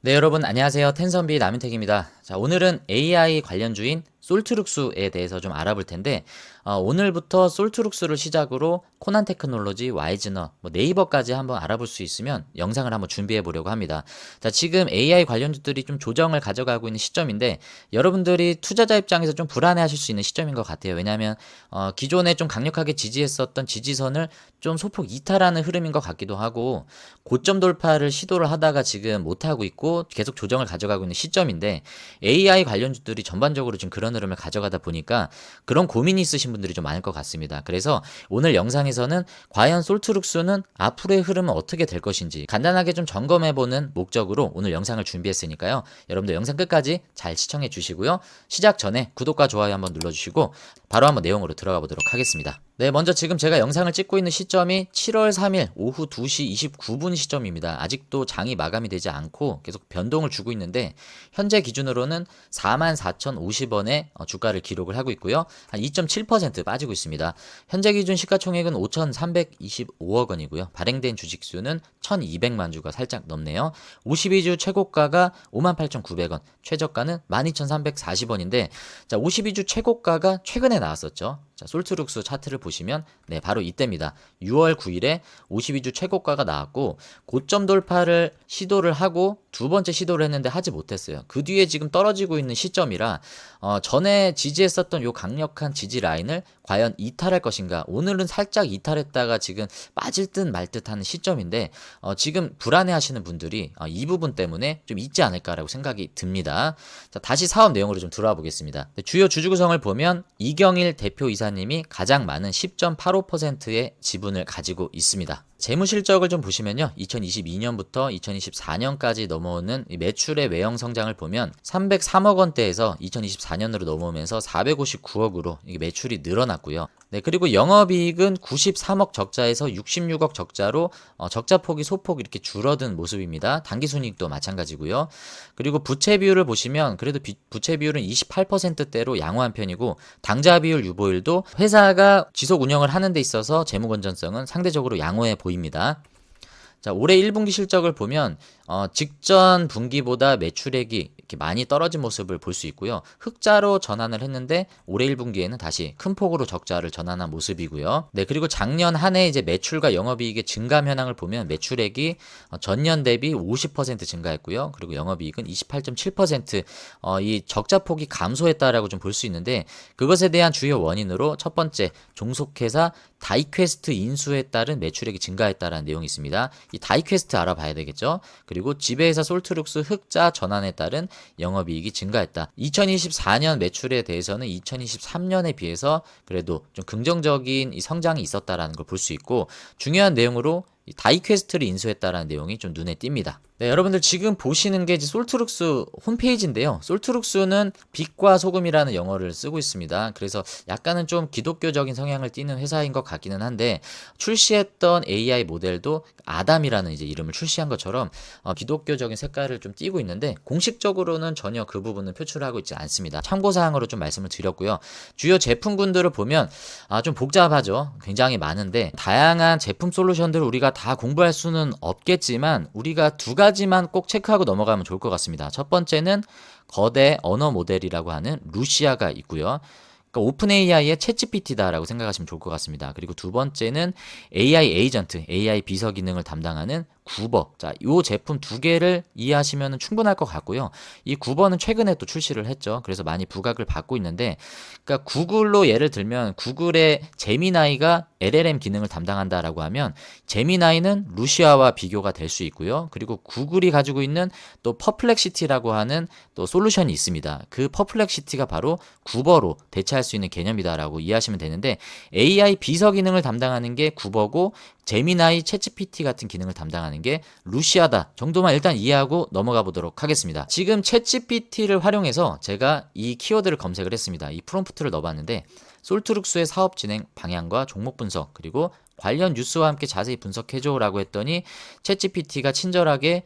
네, 여러분 안녕하세요. 텐선비 남윤택입니다. 자, 오늘은 AI 관련주인 솔트룩스에 대해서 좀 알아볼 텐데, 오늘부터 솔트룩스를 시작으로 코난테크놀로지, 와이즈너, 네이버까지 한번 알아볼 수 있으면 영상을 한번 준비해 보려고 합니다. 자, 지금 AI 관련주들이 좀 조정을 가져가고 있는 시점인데, 여러분들이 투자자 입장에서 좀 불안해하실 수 있는 시점인 것 같아요. 왜냐하면 기존에 좀 강력하게 지지했었던 지지선을 좀 소폭 이탈하는 흐름인 것 같기도 하고, 고점 돌파를 시도를 하다가 지금 못하고 있고 계속 조정을 가져가고 있는 시점인데, AI 관련주들이 전반적으로 지금 그런 흐름을 가져가다 보니까 그런 고민이 있으신 분들이 좀 많을 것 같습니다. 그래서 오늘 영상에서는 과연 솔트룩스는 앞으로의 흐름은 어떻게 될 것인지 간단하게 좀 점검해보는 목적으로 오늘 영상을 준비했으니까요. 여러분들 영상 끝까지 잘 시청해 주시고요. 시작 전에 구독과 좋아요 한번 눌러주시고 바로 한번 내용으로 들어가 보도록 하겠습니다. 네, 먼저 지금 제가 영상을 찍고 있는 시점이 7월 3일 오후 2시 29분 시점입니다. 아직도 장이 마감이 되지 않고 계속 변동을 주고 있는데, 현재 기준으로는 44,050원의 주가를 기록을 하고 있고요. 한 2.7% 빠지고 있습니다. 현재 기준 시가총액은 5,325억 원이고요. 발행된 주식수는 1,200만 주가 살짝 넘네요. 52주 최고가가 58,900원, 최저가는 12,340원인데, 자, 52주 최고가가 최근에 나왔었죠. 자, 솔트룩스 차트를 보시면 바로 이때입니다. 6월 9일에 52주 최고가가 나왔고, 고점 돌파를 시도를 하고 두 번째 시도를 했는데 하지 못했어요. 그 뒤에 지금 떨어지고 있는 시점이라 전에 지지했었던 요 강력한 지지 라인을 과연 이탈할 것인가. 오늘은 살짝 이탈했다가 지금 빠질 듯 말 듯 하는 시점인데, 지금 불안해 하시는 분들이 이 부분 때문에 좀 있지 않을까라고 생각이 듭니다. 자, 다시 사업 내용으로 좀 들어와 보겠습니다. 주요 주주 구성을 보면 이경일 대표이사님이 가장 많은 10.85%의 지분을 가지고 있습니다. 재무 실적을 좀 보시면요. 2022년부터 2024년까지 넘어오는 매출의 외형 성장을 보면 303억 원대에서 2024년으로 넘어오면서 459억으로 매출이 늘어났고요. 네, 그리고 영업이익은 93억 적자에서 66억 적자로 적자 폭이 소폭 이렇게 줄어든 모습입니다. 당기순이익도 마찬가지고요. 그리고 부채 비율을 보시면 그래도 부채 비율은 28%대로 양호한 편이고, 당좌 비율 유보율도 회사가 지속 운영을 하는 데 있어서 재무 건전성은 상대적으로 양호해 보입니다. 자, 올해 1분기 실적을 보면 직전 분기보다 매출액이 이렇게 많이 떨어진 모습을 볼 수 있고요. 흑자로 전환을 했는데 올해 1분기에는 다시 큰 폭으로 적자를 전환한 모습이고요. 네, 그리고 작년 한 해 이제 매출과 영업이익의 증감 현황을 보면 매출액이 전년 대비 50% 증가했고요. 그리고 영업이익은 28.7% 이 적자 폭이 감소했다라고 좀 볼 수 있는데, 그것에 대한 주요 원인으로 첫 번째, 종속회사 다이퀘스트 인수에 따른 매출액이 증가했다라는 내용이 있습니다. 이 다이퀘스트 알아봐야 되겠죠. 그리고 지배회사 솔트룩스 흑자 전환에 따른 영업이익이 증가했다. 2024년 매출에 대해서는 2023년에 비해서 그래도 좀 긍정적인 이 성장이 있었다라는 걸 볼 수 있고, 중요한 내용으로 다이퀘스트를 인수했다라는 내용이 좀 눈에 띕니다. 네, 여러분들 지금 보시는 게 이제 솔트룩스 홈페이지인데요. 솔트룩스는 빛과 소금이라는 영어를 쓰고 있습니다. 그래서 약간은 좀 기독교적인 성향을 띠는 회사인 것 같기는 한데, 출시했던 AI 모델도 아담이라는 이제 이름을 출시한 것처럼 기독교적인 색깔을 좀 띠고 있는데, 공식적으로는 전혀 그 부분은 표출하고 있지 않습니다. 참고사항으로 좀 말씀을 드렸고요. 주요 제품군들을 보면 좀 복잡하죠. 굉장히 많은데, 다양한 제품 솔루션들을 우리가 다 공부할 수는 없겠지만 우리가 두 가지만 꼭 체크하고 넘어가면 좋을 것 같습니다. 첫 번째는 거대 언어 모델이라고 하는 루시아가 있고요. 그러니까 오픈 AI의 챗GPT다라고 생각하시면 좋을 것 같습니다. 그리고 두 번째는 AI 에이전트, AI 비서 기능을 담당하는 구버. 자, 이 제품 두 개를 이해하시면 충분할 것 같고요. 이 구버는 최근에 또 출시를 했죠. 그래서 많이 부각을 받고 있는데, 그러니까 구글로 예를 들면 구글의 제미나이가 LLM 기능을 담당한다라고 하면 제미나이는 루시아와 비교가 될 수 있고요. 그리고 구글이 가지고 있는 또 퍼플렉시티라고 하는 또 솔루션이 있습니다. 그 퍼플렉시티가 바로 구버로 대체할 수 있는 개념이다라고 이해하시면 되는데, AI 비서 기능을 담당하는 게 구버고 제미나이, 챗GPT 같은 기능을 담당하는 게 루시아다 정도만 일단 이해하고 넘어가 보도록 하겠습니다. 지금 챗GPT를 활용해서 제가 이 키워드를 검색을 했습니다. 이 프롬프트를 넣어봤는데, 솔트룩스의 사업 진행 방향과 종목 분석, 그리고 관련 뉴스와 함께 자세히 분석해줘 라고 했더니 챗GPT가 친절하게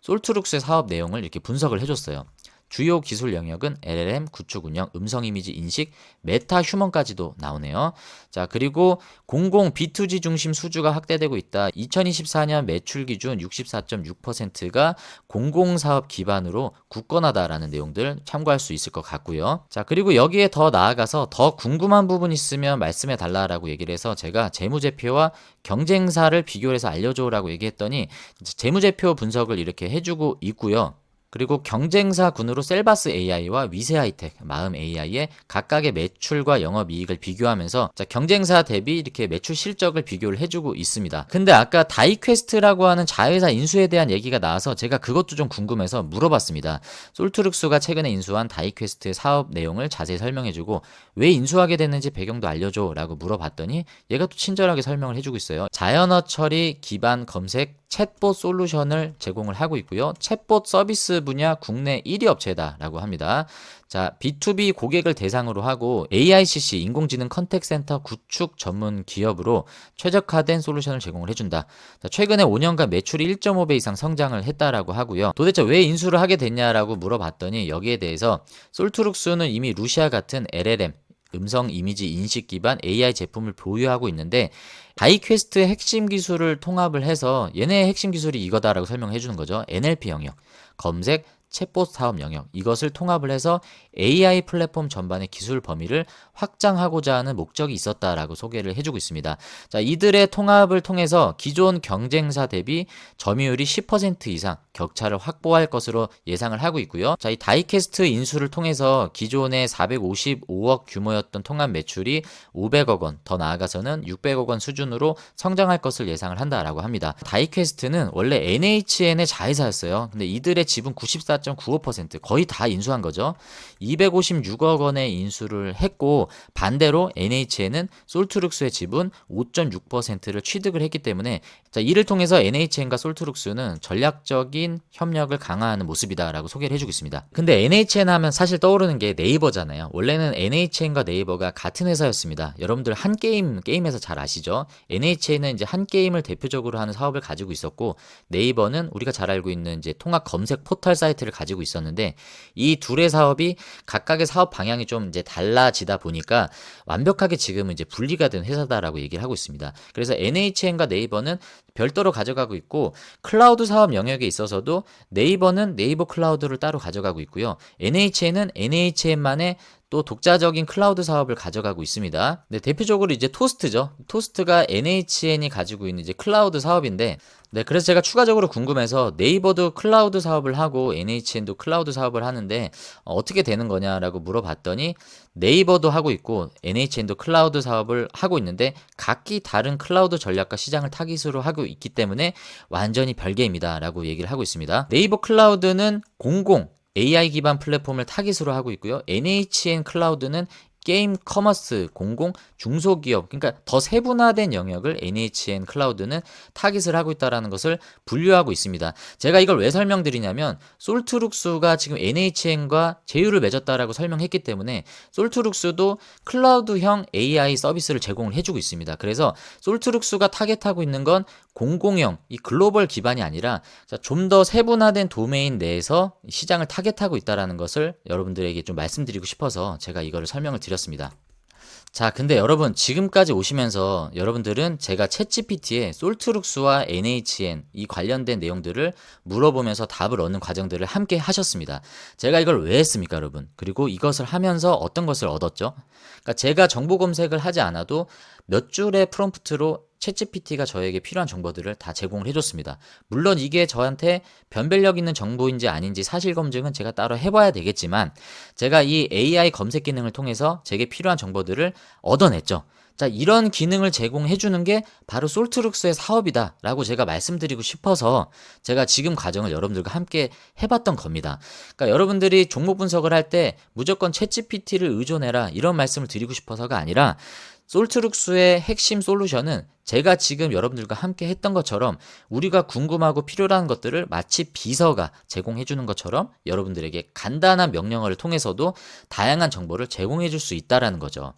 솔트룩스의 사업 내용을 이렇게 분석을 해줬어요. 주요 기술 영역은 LLM, 구축 운영, 음성 이미지 인식, 메타 휴먼까지도 나오네요. 자, 그리고 공공 B2G 중심 수주가 확대되고 있다. 2024년 매출 기준 64.6%가 공공사업 기반으로 굳건하다라는 내용들 참고할 수 있을 것 같고요. 자, 그리고 여기에 더 나아가서 더 궁금한 부분 있으면 말씀해 달라라고 얘기를 해서 제가 재무제표와 경쟁사를 비교해서 알려줘라고 얘기했더니 재무제표 분석을 이렇게 해주고 있고요. 그리고 경쟁사군으로 셀바스 AI와 위세하이텍, 마음 AI의 각각의 매출과 영업이익을 비교하면서 경쟁사 대비 이렇게 매출 실적을 비교를 해주고 있습니다. 근데 아까 다이퀘스트라고 하는 자회사 인수에 대한 얘기가 나와서 제가 그것도 좀 궁금해서 물어봤습니다. 솔트룩스가 최근에 인수한 다이퀘스트의 사업 내용을 자세히 설명해주고 왜 인수하게 됐는지 배경도 알려줘 라고 물어봤더니 얘가 또 친절하게 설명을 해주고 있어요. 자연어 처리 기반 검색 챗봇 솔루션을 제공을 하고 있고요. 챗봇 서비스 분야 국내 1위 업체다라고 합니다. 자, B2B 고객을 대상으로 하고 AICC 인공지능 컨택센터 구축 전문 기업으로 최적화된 솔루션을 제공을 해준다. 자, 최근에 5년간 매출이 1.5배 이상 성장을 했다라고 하고요. 도대체 왜 인수를 하게 됐냐라고 물어봤더니 여기에 대해서 솔트룩스는 이미 루시아 같은 LLM 음성 이미지 인식 기반 AI 제품을 보유하고 있는데 다이퀘스트의 핵심 기술을 통합을 해서 얘네의 핵심 기술이 이거다라고 설명해 주는 거죠. NLP 영역, 검색, 챗봇 사업 영역 이것을 통합을 해서 AI 플랫폼 전반의 기술 범위를 확장하고자 하는 목적이 있었다라고 소개를 해주고 있습니다. 자, 이들의 통합을 통해서 기존 경쟁사 대비 점유율이 10% 이상 격차를 확보할 것으로 예상을 하고 있고요. 자, 이 다이캐스트 인수를 통해서 기존의 455억 규모였던 통합 매출이 500억 원, 더 나아가서는 600억 원 수준으로 성장할 것을 예상을 한다라고 합니다. 다이캐스트는 원래 NHN의 자회사였어요. 근데 이들의 지분 94.95% 거의 다 인수한 거죠. 256억 원의 인수를 했고 반대로 NHN은 솔트룩스의 지분 5.6%를 취득을 했기 때문에 자, 이를 통해서 NHN과 솔트룩스는 전략적인 협력을 강화하는 모습이다라고 소개를 해주고 있습니다. 근데 NHN 하면 사실 떠오르는 게 네이버잖아요. 원래는 NHN과 네이버가 같은 회사였습니다. 여러분들 한 게임에서 잘 아시죠? NHN은 이제 한 게임을 대표적으로 하는 사업을 가지고 있었고 네이버는 우리가 잘 알고 있는 이제 통합 검색 포털 사이트를 가지고 있었는데 이 둘의 사업이 각각의 사업 방향이 좀 이제 달라지다 보니까 완벽하게 지금은 이제 분리가 된 회사다라고 얘기를 하고 있습니다. 그래서 NHN과 네이버는 별도로 가져가고 있고 클라우드 사업 영역에 있어서도 네이버는 네이버 클라우드를 따로 가져가고 있고요. NHN은 NHN만의 또 독자적인 클라우드 사업을 가져가고 있습니다. 네, 대표적으로 이제 토스트죠. 토스트가 NHN이 가지고 있는 이제 클라우드 사업인데, 네, 그래서 제가 추가적으로 궁금해서 네이버도 클라우드 사업을 하고 NHN도 클라우드 사업을 하는데 어떻게 되는 거냐라고 물어봤더니 네이버도 하고 있고 NHN도 클라우드 사업을 하고 있는데 각기 다른 클라우드 전략과 시장을 타깃으로 하고 있기 때문에 완전히 별개입니다 라고 얘기를 하고 있습니다. 네이버 클라우드는 공공 AI 기반 플랫폼을 타깃으로 하고 있고요. NHN 클라우드는 게임 커머스 공공 중소기업 그러니까 더 세분화된 영역을 NHN 클라우드는 타깃을 하고 있다는 것을 분류하고 있습니다. 제가 이걸 왜 설명드리냐면 솔트룩스가 지금 NHN과 제휴를 맺었다라고 설명했기 때문에 솔트룩스도 클라우드형 AI 서비스를 제공을 해주고 있습니다. 그래서 솔트룩스가 타겟하고 있는 건 공공형 이 글로벌 기반이 아니라 좀 더 세분화된 도메인 내에서 시장을 타겟하고 있다는 것을 여러분들에게 좀 말씀드리고 싶어서 제가 이거를 설명을 드렸습니다. 자, 근데 여러분 지금까지 오시면서 여러분들은 제가 챗GPT에 솔트룩스와 NHN 이 관련된 내용들을 물어보면서 답을 얻는 과정들을 함께 하셨습니다. 제가 이걸 왜 했습니까, 여러분? 그리고 이것을 하면서 어떤 것을 얻었죠? 그러니까 제가 정보 검색을 하지 않아도 몇 줄의 프롬프트로 챗GPT가 저에게 필요한 정보들을 다 제공을 해줬습니다. 물론 이게 저한테 변별력 있는 정보인지 아닌지 사실 검증은 제가 따로 해봐야 되겠지만 제가 이 AI 검색 기능을 통해서 제게 필요한 정보들을 얻어냈죠. 자, 이런 기능을 제공해주는 게 바로 솔트룩스의 사업이다 라고 제가 말씀드리고 싶어서 제가 지금 과정을 여러분들과 함께 해봤던 겁니다. 그러니까 여러분들이 종목 분석을 할 때 무조건 챗GPT를 의존해라 이런 말씀을 드리고 싶어서가 아니라 솔트룩스의 핵심 솔루션은 제가 지금 여러분들과 함께 했던 것처럼 우리가 궁금하고 필요한 것들을 마치 비서가 제공해 주는 것처럼 여러분들에게 간단한 명령어를 통해서도 다양한 정보를 제공해 줄 수 있다는 거죠.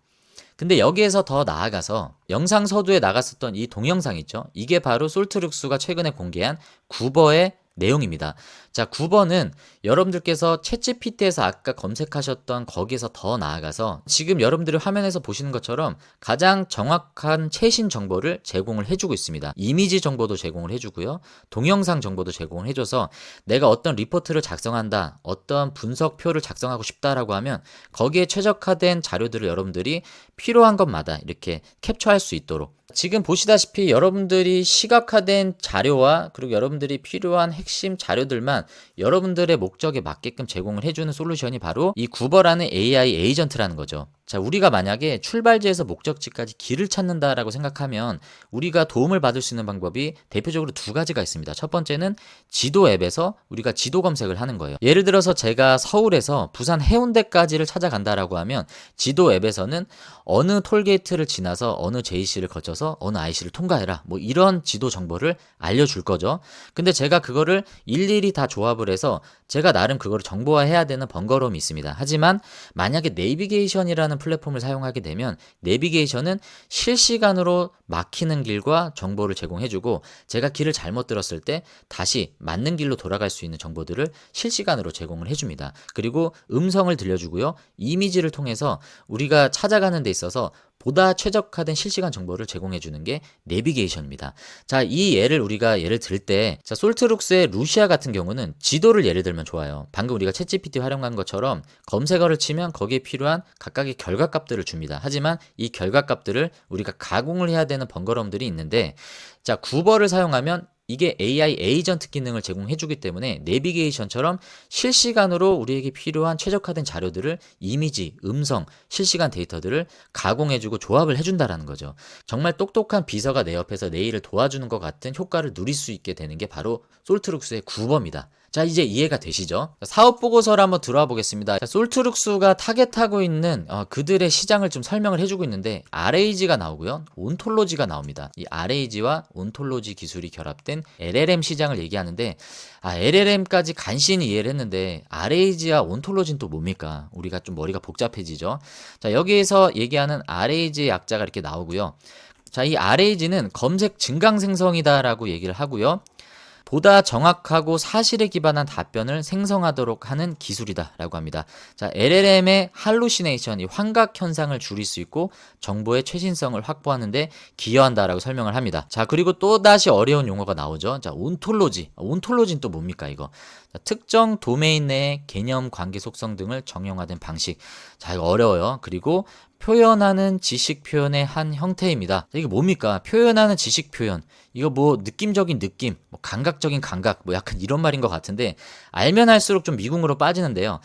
근데 여기에서 더 나아가서 영상 서두에 나갔었던 이 동영상 있죠? 이게 바로 솔트룩스가 최근에 공개한 구버의 내용입니다. 자, 9번은 여러분들께서 챗GPT에서 아까 검색하셨던 거기에서 더 나아가서 지금 여러분들이 화면에서 보시는 것처럼 가장 정확한 최신 정보를 제공을 해주고 있습니다. 이미지 정보도 제공을 해주고요. 동영상 정보도 제공을 해줘서 내가 어떤 리포트를 작성한다, 어떤 분석표를 작성하고 싶다라고 하면 거기에 최적화된 자료들을 여러분들이 필요한 것마다 이렇게 캡처할 수 있도록, 지금 보시다시피 여러분들이 시각화된 자료와 그리고 여러분들이 필요한 핵심 자료들만 여러분들의 목적에 맞게끔 제공을 해주는 솔루션이 바로 이 구버라는 AI 에이전트라는 거죠. 자, 우리가 만약에 출발지에서 목적지까지 길을 찾는다라고 생각하면 우리가 도움을 받을 수 있는 방법이 대표적으로 두 가지가 있습니다. 첫 번째는 지도 앱에서 우리가 지도 검색을 하는 거예요. 예를 들어서 제가 서울에서 부산 해운대까지를 찾아간다라고 하면 지도 앱에서는 어느 톨게이트를 지나서 어느 JC를 거쳐서 어느 IC를 통과해라, 뭐 이런 지도 정보를 알려줄 거죠. 근데 제가 그거를 일일이 다 조합을 해서 제가 나름 그거를 정보화해야 되는 번거로움이 있습니다. 하지만 만약에 내비게이션이라는 플랫폼을 사용하게 되면 내비게이션은 실시간으로 막히는 길과 정보를 제공해주고 제가 길을 잘못 들었을 때 다시 맞는 길로 돌아갈 수 있는 정보들을 실시간으로 제공을 해줍니다. 그리고 음성을 들려주고요. 이미지를 통해서 우리가 찾아가는 데 있어서 보다 최적화된 실시간 정보를 제공해주는 게 내비게이션입니다. 자, 이 우리가 예를 들 때, 자, 솔트룩스의 루시아 같은 경우는 지도를 예를 들면 좋아요. 방금 우리가 챗GPT 활용한 것처럼 검색어를 치면 거기에 필요한 각각의 결과값들을 줍니다. 하지만 이 결과값들을 우리가 가공을 해야 되는 번거로움들이 있는데, 자, 구버를 사용하면 이게 AI 에이전트 기능을 제공해주기 때문에 내비게이션처럼 실시간으로 우리에게 필요한 최적화된 자료들을 이미지, 음성, 실시간 데이터들을 가공해주고 조합을 해준다라는 거죠. 정말 똑똑한 비서가 내 옆에서 내 일을 도와주는 것 같은 효과를 누릴 수 있게 되는 게 바로 솔트룩스의 구버입니다. 자, 이제 이해가 되시죠? 사업 보고서를 한번 들어와 보겠습니다. 자, 솔트룩스가 타겟하고 있는 그들의 시장을 좀 설명을 해주고 있는데 RAG가 나오고요, 온톨로지가 나옵니다. 이 RAG와 온톨로지 기술이 결합된 LLM 시장을 얘기하는데, LLM까지 간신히 이해를 했는데 RAG와 온톨로지는 또 뭡니까? 우리가 좀 머리가 복잡해지죠. 자, 여기에서 얘기하는 RAG의 약자가 이렇게 나오고요. 자, 이 RAG는 검색 증강생성이다라고 얘기를 하고요. 보다 정확하고 사실에 기반한 답변을 생성하도록 하는 기술이다 라고 합니다. 자, LLM의 할루시네이션, 이 환각 현상을 줄일 수 있고 정보의 최신성을 확보하는데 기여한다 라고 설명을 합니다. 자, 그리고 또다시 어려운 용어가 나오죠. 자, 온톨로지. 온톨로지는 또 뭡니까 이거? 자, 특정 도메인 내의 개념, 관계 속성 등을 정형화된 방식. 자, 이거 어려워요. 그리고 표현하는 지식 표현의 한 형태입니다. 이게 뭡니까? 표현하는 지식 표현. 이거 뭐 느낌적인 느낌, 뭐 감각적인 감각, 뭐 약간 이런 말인 것 같은데 알면 할수록 좀 미궁으로 빠지는데요.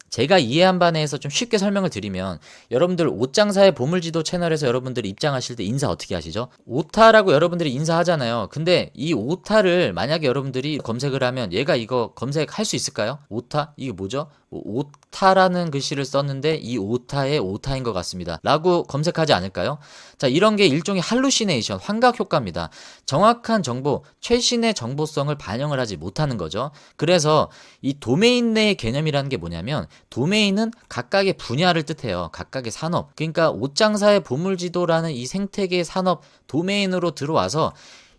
제가 이해한 바에서 좀 쉽게 설명을 드리면, 여러분들 옷장사의 보물지도 채널에서 여러분들이 입장하실 때 인사 어떻게 하시죠? 오타라고 여러분들이 인사하잖아요. 근데 이 오타를 만약에 여러분들이 검색을 하면 얘가 이거 검색할 수 있을까요? 오타? 이게 뭐죠? 오타라는 글씨를 썼는데 이 오타의 오타인 것 같습니다 라고 검색하지 않을까요? 자, 이런 게 일종의 할루시네이션, 환각 효과입니다. 정확한 정보, 최신의 정보성을 반영을 하지 못하는 거죠. 그래서 이 도메인 내의 개념이라는 게 뭐냐면, 도메인은 각각의 분야를 뜻해요. 각각의 산업. 그러니까 옷장사의 보물지도라는 이 생태계 산업 도메인으로 들어와서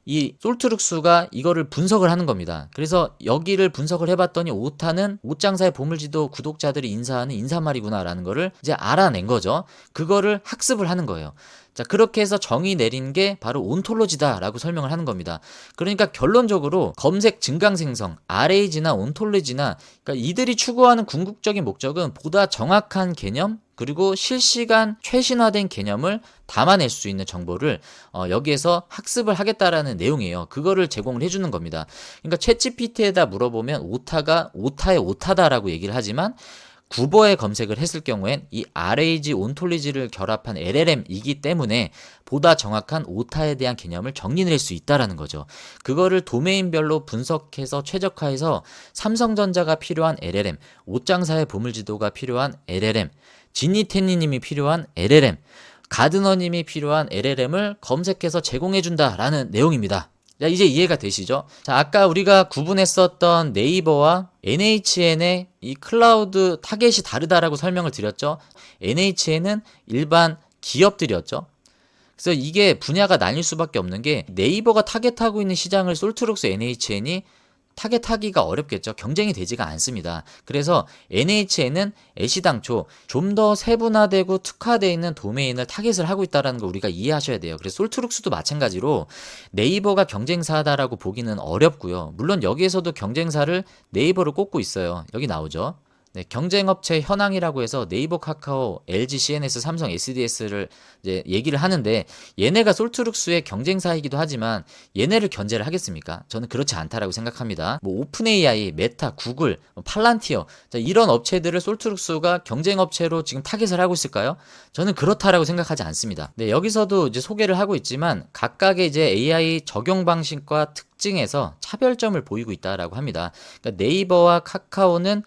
이 솔트룩스가 이거를 분석을 하는 겁니다. 그래서 여기를 분석을 해봤더니 오타는 옷장사의 보물지도 구독자들이 인사하는 인사말이구나 라는 거를 이제 알아낸 거죠. 그거를 학습을 하는 거예요. 자, 그렇게 해서 정의 내린 게 바로 온톨로지다 라고 설명을 하는 겁니다. 그러니까 결론적으로 검색 증강생성, RAG나 온톨로지나, 그러니까 이들이 추구하는 궁극적인 목적은 보다 정확한 개념, 그리고 실시간 최신화된 개념을 담아낼 수 있는 정보를 여기에서 학습을 하겠다라는 내용이에요. 그거를 제공을 해주는 겁니다. 그러니까 챗GPT에다 물어보면 오타가 오타의 오타다라고 얘기를 하지만, 구버에 검색을 했을 경우엔 이 RAG 온톨로지를 결합한 LLM이기 때문에 보다 정확한 오타에 대한 개념을 정리낼 수 있다라는 거죠. 그거를 도메인별로 분석해서 최적화해서 삼성전자가 필요한 LLM, 옷장사의 보물지도가 필요한 LLM, 지니테니님이 필요한 LLM, 가드너님이 필요한 LLM을 검색해서 제공해준다라는 내용입니다. 자, 이제 이해가 되시죠? 자, 아까 우리가 구분했었던 네이버와 NHN의 이 클라우드 타겟이 다르다라고 설명을 드렸죠. NHN은 일반 기업들이었죠. 그래서 이게 분야가 나뉠 수밖에 없는 게, 네이버가 타겟하고 있는 시장을 솔트룩스 NHN이 타겟하기가 어렵겠죠. 경쟁이 되지가 않습니다. 그래서 NHN은 애시당초 좀 더 세분화되고 특화되어 있는 도메인을 타겟을 하고 있다는 걸 우리가 이해하셔야 돼요. 그래서 솔트룩스도 마찬가지로 네이버가 경쟁사다라고 보기는 어렵고요. 물론 여기에서도 경쟁사를 네이버를 꼽고 있어요. 여기 나오죠. 네, 경쟁업체 현황이라고 해서 네이버, 카카오, LG, CNS, 삼성, SDS를 이제 얘기를 하는데, 얘네가 솔트룩스의 경쟁사이기도 하지만 얘네를 견제를 하겠습니까? 저는 그렇지 않다라고 생각합니다. 뭐 오픈 AI, 메타, 구글, 팔란티어, 자, 이런 업체들을 솔트룩스가 경쟁업체로 지금 타겟을 하고 있을까요? 저는 그렇다라고 생각하지 않습니다. 네, 여기서도 이제 소개를 하고 있지만 각각의 이제 AI 적용 방식과 특징에서 차별점을 보이고 있다라고 합니다. 그러니까 네이버와 카카오는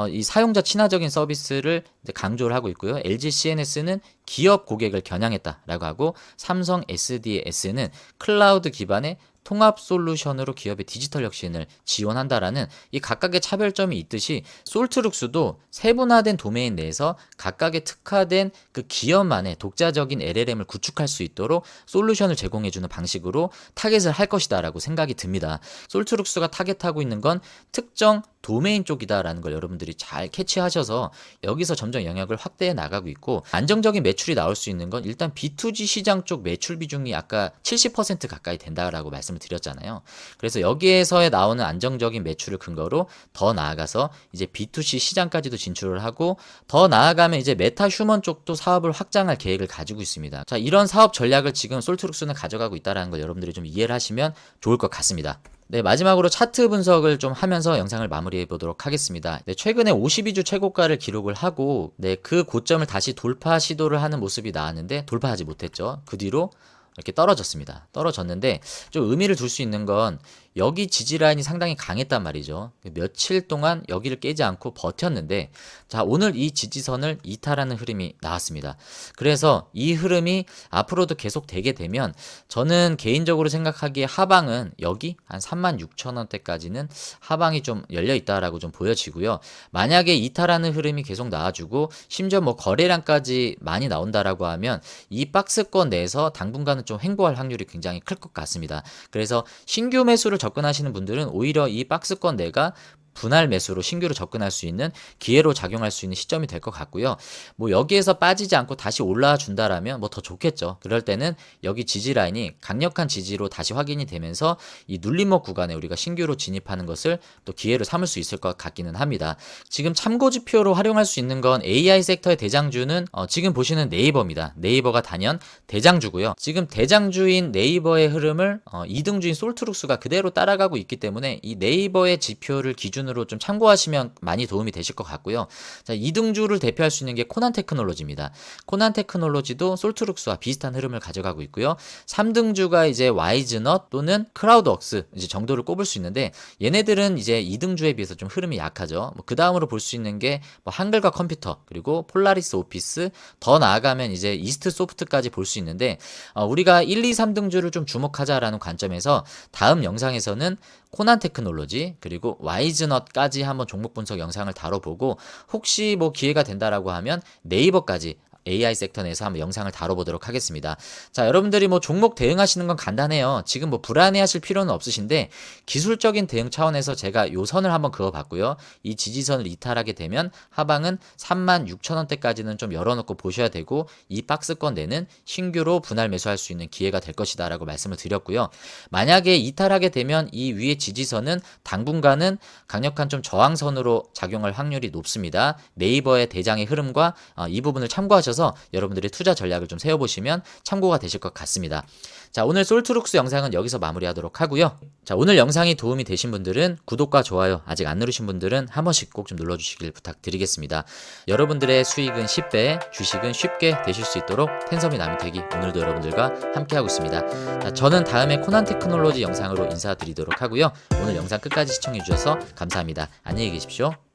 이 사용자 친화적인 서비스를 이제 강조를 하고 있고요. LG CNS는 기업 고객을 겨냥했다라고 하고, 삼성 SDS는 클라우드 기반의 통합 솔루션으로 기업의 디지털 혁신을 지원한다라는 이 각각의 차별점이 있듯이, 솔트룩스도 세분화된 도메인 내에서 각각의 특화된 그 기업만의 독자적인 LLM을 구축할 수 있도록 솔루션을 제공해주는 방식으로 타겟을 할 것이다라고 생각이 듭니다. 솔트룩스가 타겟하고 있는 건 특정 도메인 쪽이다라는 걸 여러분들이 잘 캐치하셔서 여기서 점점 영역을 확대해 나가고 있고, 안정적인 매출이 나올 수 있는 건 일단 B2G 시장 쪽 매출 비중이 아까 70% 가까이 된다라고 말씀을 드렸잖아요. 그래서 여기에서 나오는 안정적인 매출을 근거로 더 나아가서 이제 B2C 시장까지도 진출을 하고, 더 나아가면 이제 메타 휴먼 쪽도 사업을 확장할 계획을 가지고 있습니다. 자, 이런 사업 전략을 지금 솔트룩스는 가져가고 있다는 걸 여러분들이 좀 이해를 하시면 좋을 것 같습니다. 네, 마지막으로 차트 분석을 좀 하면서 영상을 마무리해 보도록 하겠습니다. 네, 최근에 52주 최고가를 기록을 하고, 네, 그 고점을 다시 돌파 시도를 하는 모습이 나왔는데 돌파하지 못했죠. 그 뒤로 이렇게 떨어졌습니다. 떨어졌는데 좀 의미를 둘 수 있는 건 여기 지지라인이 상당히 강했단 말이죠. 며칠 동안 여기를 깨지 않고 버텼는데, 자, 오늘 이 지지선을 이탈하는 흐름이 나왔습니다. 그래서 이 흐름이 앞으로도 계속 되게 되면 저는 개인적으로 생각하기에 하방은 여기 한 36,000원대까지는 하방이 좀 열려 있다라고 좀 보여지고요. 만약에 이탈하는 흐름이 계속 나와주고 심지어 뭐 거래량까지 많이 나온다라고 하면 이 박스권 내에서 당분간은 좀 횡보할 확률이 굉장히 클 것 같습니다. 그래서 신규 매수를 접근하시는 분들은 오히려 이 박스권 내가 분할 매수로 신규로 접근할 수 있는 기회로 작용할 수 있는 시점이 될 것 같고요. 뭐 여기에서 빠지지 않고 다시 올라와 준다라면 뭐 더 좋겠죠. 그럴 때는 여기 지지 라인이 강력한 지지로 다시 확인이 되면서 이 눌림목 구간에 우리가 신규로 진입하는 것을 또 기회로 삼을 수 있을 것 같기는 합니다. 지금 참고 지표로 활용할 수 있는 건 AI 섹터의 대장주는 지금 보시는 네이버입니다. 네이버가 단연 대장주고요. 지금 대장주인 네이버의 흐름을 2등주인 솔트룩스가 그대로 따라가고 있기 때문에 이 네이버의 지표를 기준으로 좀 참고하시면 많이 도움이 되실 것 같고요. 자, 2등주를 대표할 수 있는 게 코난 테크놀로지입니다. 코난 테크놀로지도 솔트룩스와 비슷한 흐름을 가져가고 있고요. 3등주가 이제 와이즈넛 또는 크라우드웍스 이제 정도를 꼽을 수 있는데, 얘네들은 이제 2등주에 비해서 좀 흐름이 약하죠. 그 다음으로 볼 수 있는 게 뭐 한글과 컴퓨터, 그리고 폴라리스 오피스, 더 나아가면 이제 이스트 소프트까지 볼 수 있는데, 우리가 1, 2, 3등주를 좀 주목하자라는 관점에서 다음 영상에서는 코난 테크놀로지 그리고 와이즈넛까지 한번 종목 분석 영상을 다뤄보고, 혹시 뭐 기회가 된다라고 하면 네이버까지 AI 섹터 내에서 한번 영상을 다뤄보도록 하겠습니다. 자, 여러분들이 뭐 종목 대응하시는 건 간단해요. 지금 뭐 불안해하실 필요는 없으신데, 기술적인 대응 차원에서 제가 요 선을 한번 그어봤고요. 이 지지선을 이탈하게 되면 하방은 36,000원대까지는 좀 열어놓고 보셔야 되고, 이 박스권 내는 신규로 분할 매수할 수 있는 기회가 될 것이다 라고 말씀을 드렸고요. 만약에 이탈하게 되면 이 위에 지지선은 당분간은 강력한 좀 저항선으로 작용할 확률이 높습니다. 네이버의 대장의 흐름과 이 부분을 참고하셔서 여러분들의 투자 전략을 좀 세워보시면 참고가 되실 것 같습니다. 자, 오늘 솔트룩스 영상은 여기서 마무리하도록 하고요. 자, 오늘 영상이 도움이 되신 분들은 구독과 좋아요 아직 안 누르신 분들은 한 번씩 꼭 좀 눌러주시길 부탁드리겠습니다. 여러분들의 수익은 10배, 주식은 쉽게 되실 수 있도록 텐섬이 나미택이 오늘도 여러분들과 함께하고 있습니다. 자, 저는 다음에 코난 테크놀로지 영상으로 인사드리도록 하고요. 오늘 영상 끝까지 시청해주셔서 감사합니다. 안녕히 계십시오.